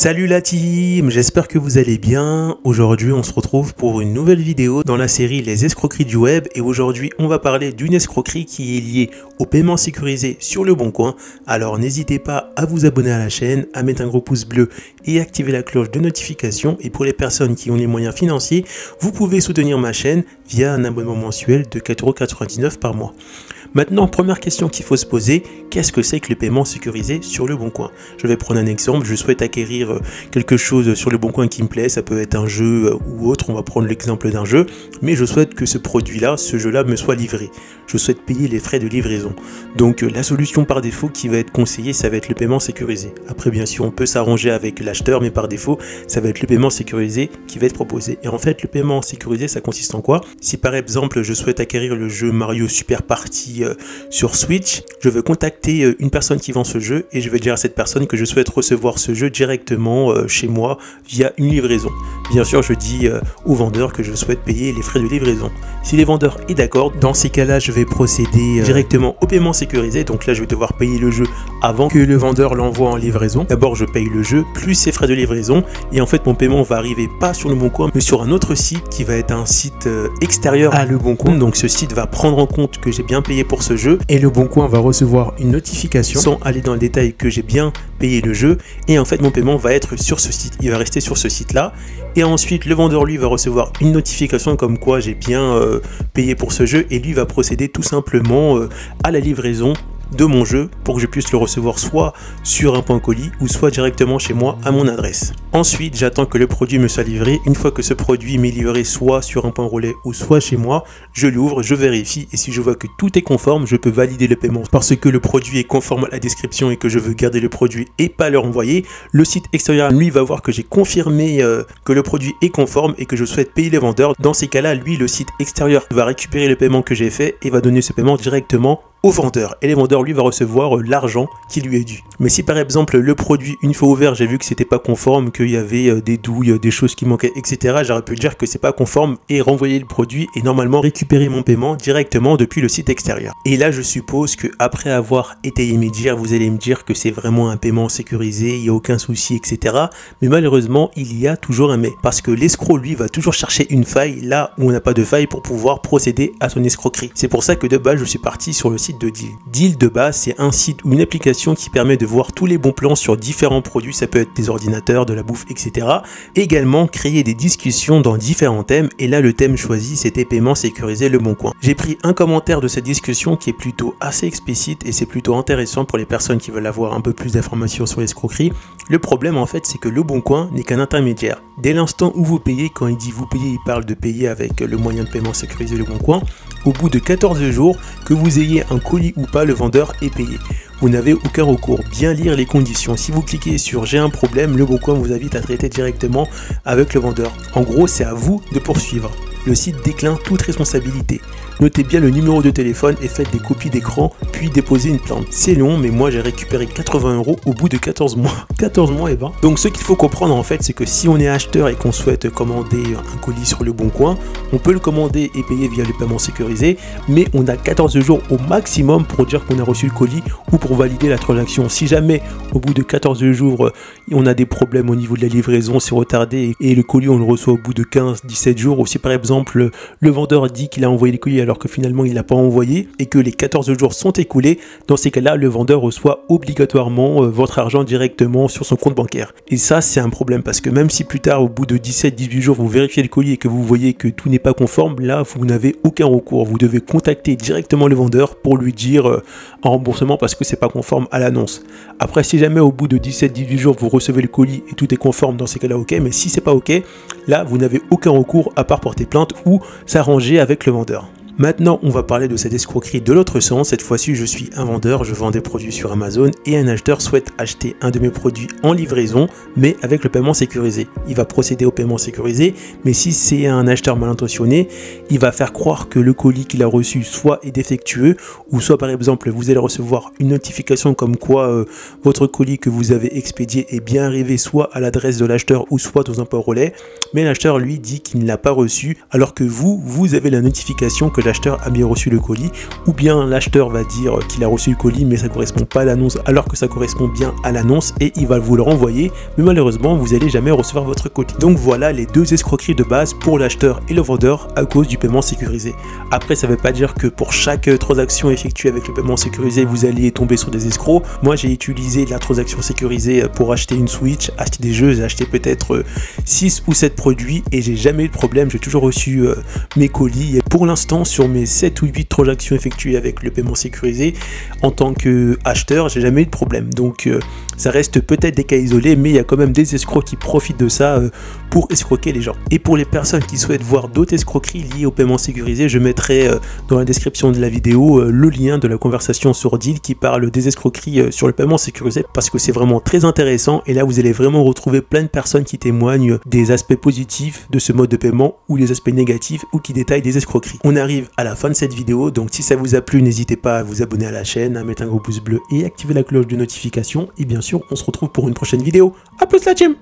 Salut la team, j'espère que vous allez bien. Aujourd'hui on se retrouve pour une nouvelle vidéo dans la série Les escroqueries du web et aujourd'hui on va parler d'une escroquerie qui est liée au paiement sécurisé sur le bon coin. Alors n'hésitez pas à vous abonner à la chaîne, à mettre un gros pouce bleu et activer la cloche de notification, et pour les personnes qui ont les moyens financiers, vous pouvez soutenir ma chaîne via un abonnement mensuel de 4,99 € par mois. Maintenant, première question qu'il faut se poser, qu'est-ce que c'est que le paiement sécurisé sur le bon coin? Je vais prendre un exemple, je souhaite acquérir quelque chose sur le bon coin qui me plaît, ça peut être un jeu ou autre, on va prendre l'exemple d'un jeu, mais je souhaite que ce produit-là, ce jeu-là me soit livré. Je souhaite payer les frais de livraison. Donc la solution par défaut qui va être conseillée, ça va être le paiement sécurisé. Après bien sûr, on peut s'arranger avec l'acheteur, mais par défaut, ça va être le paiement sécurisé qui va être proposé. Et en fait, le paiement sécurisé, ça consiste en quoi? Si par exemple, je souhaite acquérir le jeu Mario Super Party sur Switch, je veux contacter une personne qui vend ce jeu et je vais dire à cette personne que je souhaite recevoir ce jeu directement chez moi via une livraison. Bien sûr, je dis au vendeur que je souhaite payer les frais de livraison. Si le vendeur est d'accord, dans ces cas-là, je vais procéder directement au paiement sécurisé. Donc là, je vais devoir payer le jeu avant que le vendeur l'envoie en livraison. D'abord, je paye le jeu plus ses frais de livraison et en fait, mon paiement va arriver pas sur le bon coin, mais sur un autre site qui va être un site extérieur à le bon coin. Donc ce site va prendre en compte que j'ai bien payé pour ce jeu et le bon coin va recevoir une notification sans aller dans le détail que j'ai bien payé le jeu, et en fait mon paiement va être sur ce site, il va rester sur ce site là, et ensuite le vendeur lui va recevoir une notification comme quoi j'ai bien payé pour ce jeu, et lui va procéder tout simplement à la livraison de mon jeu pour que je puisse le recevoir soit sur un point colis ou soit directement chez moi à mon adresse. Ensuite, j'attends que le produit me soit livré. Une fois que ce produit m'est livré soit sur un point relais ou soit chez moi, je l'ouvre, je vérifie, et si je vois que tout est conforme, je peux valider le paiement parce que le produit est conforme à la description et que je veux garder le produit et pas le renvoyer. Le site extérieur lui va voir que j'ai confirmé que le produit est conforme et que je souhaite payer les vendeurs. Dans ces cas-là, lui, le site extérieur va récupérer le paiement que j'ai fait et va donner ce paiement directement au vendeur, et les vendeurs lui va recevoir l'argent qui lui est dû. Mais si par exemple le produit, une fois ouvert, j'ai vu que c'était pas conforme, qu'il y avait des douilles, des choses qui manquaient, etc., j'aurais pu dire que c'est pas conforme et renvoyer le produit et normalement récupérer mon paiement directement depuis le site extérieur. Et là je suppose que après avoir étayé mes dires, vous allez me dire que c'est vraiment un paiement sécurisé, il n'y a aucun souci, etc. Mais malheureusement il y a toujours un mais, parce que l'escroc lui va toujours chercher une faille là où on n'a pas de faille pour pouvoir procéder à son escroquerie. C'est pour ça que de base je suis parti sur le site de Deal. Deal de base, c'est un site ou une application qui permet de voir tous les bons plans sur différents produits, ça peut être des ordinateurs, de la bouffe, etc. Également créer des discussions dans différents thèmes, et là le thème choisi c'était paiement sécurisé le bon coin. J'ai pris un commentaire de cette discussion qui est plutôt assez explicite et c'est plutôt intéressant pour les personnes qui veulent avoir un peu plus d'informations sur l'escroquerie. Le problème en fait c'est que le bon coin n'est qu'un intermédiaire. Dès l'instant où vous payez, quand il dit vous payez, il parle de payer avec le moyen de paiement sécurisé le bon coin. Au bout de 14 jours, que vous ayez un colis ou pas, le vendeur est payé. Vous n'avez aucun recours. Bien lire les conditions. Si vous cliquez sur j'ai un problème, le bon coin vous invite à traiter directement avec le vendeur. En gros, c'est à vous de poursuivre. Le site décline toute responsabilité. Notez bien le numéro de téléphone et faites des copies d'écran, puis déposez une plainte. C'est long, mais moi j'ai récupéré 80 € au bout de 14 mois. 14 mois, et ben. Donc ce qu'il faut comprendre en fait, c'est que si on est acheteur et qu'on souhaite commander un colis sur le bon coin, on peut le commander et payer via le paiement sécurisé, mais on a 14 jours au maximum pour dire qu'on a reçu le colis ou pour valider la transaction. Si jamais au bout de 14 jours, on a des problèmes au niveau de la livraison, c'est retardé et le colis on le reçoit au bout de 15-17 jours, ou si par exemple le vendeur dit qu'il a envoyé les colis alors que finalement il n'a pas envoyé et que les 14 jours sont écoulés, dans ces cas-là, le vendeur reçoit obligatoirement votre argent directement sur son compte bancaire. Et ça, c'est un problème parce que même si plus tard, au bout de 17-18 jours, vous vérifiez le colis et que vous voyez que tout n'est pas conforme, là, vous n'avez aucun recours. Vous devez contacter directement le vendeur pour lui dire un remboursement parce que c'est pas conforme à l'annonce. Après, si jamais au bout de 17-18 jours, vous recevez le colis et tout est conforme, dans ces cas-là, ok. Mais si c'est pas ok, là, vous n'avez aucun recours à part porter plainte ou s'arranger avec le vendeur. Maintenant, on va parler de cette escroquerie de l'autre sens. Cette fois-ci, je suis un vendeur, je vends des produits sur Amazon et un acheteur souhaite acheter un de mes produits en livraison, mais avec le paiement sécurisé. Il va procéder au paiement sécurisé, mais si c'est un acheteur mal intentionné, il va faire croire que le colis qu'il a reçu soit est défectueux, ou soit par exemple, vous allez recevoir une notification comme quoi votre colis que vous avez expédié est bien arrivé soit à l'adresse de l'acheteur ou soit dans un point relais, mais l'acheteur lui dit qu'il ne l'a pas reçu, alors que vous avez la notification que l'acheteur a bien reçu le colis, ou bien l'acheteur va dire qu'il a reçu le colis mais ça correspond pas à l'annonce alors que ça correspond bien à l'annonce et il va vous le renvoyer, mais malheureusement vous allez jamais recevoir votre colis. Donc voilà les deux escroqueries de base pour l'acheteur et le vendeur à cause du paiement sécurisé. Après ça veut pas dire que pour chaque transaction effectuée avec le paiement sécurisé vous allez tomber sur des escrocs. Moi j'ai utilisé la transaction sécurisée pour acheter une Switch, acheter des jeux, j'ai acheté peut-être 6 ou 7 produits et j'ai jamais eu de problème, j'ai toujours reçu mes colis. Et pour l'instant sur mes 7 ou 8 transactions effectuées avec le paiement sécurisé en tant qu'acheteur, j'ai jamais eu de problème. Donc ça reste peut-être des cas isolés, mais il y a quand même des escrocs qui profitent de ça pour escroquer les gens. Et pour les personnes qui souhaitent voir d'autres escroqueries liées au paiement sécurisé, je mettrai dans la description de la vidéo le lien de la conversation sur Deal qui parle des escroqueries sur le paiement sécurisé, parce que c'est vraiment très intéressant et là vous allez vraiment retrouver plein de personnes qui témoignent des aspects positifs de ce mode de paiement ou des aspects négatifs ou qui détaillent des escroqueries. On arrive à la fin de cette vidéo, donc si ça vous a plu, n'hésitez pas à vous abonner à la chaîne, à mettre un gros pouce bleu et activer la cloche de notification, et bien sûr on se retrouve pour une prochaine vidéo. A plus la team!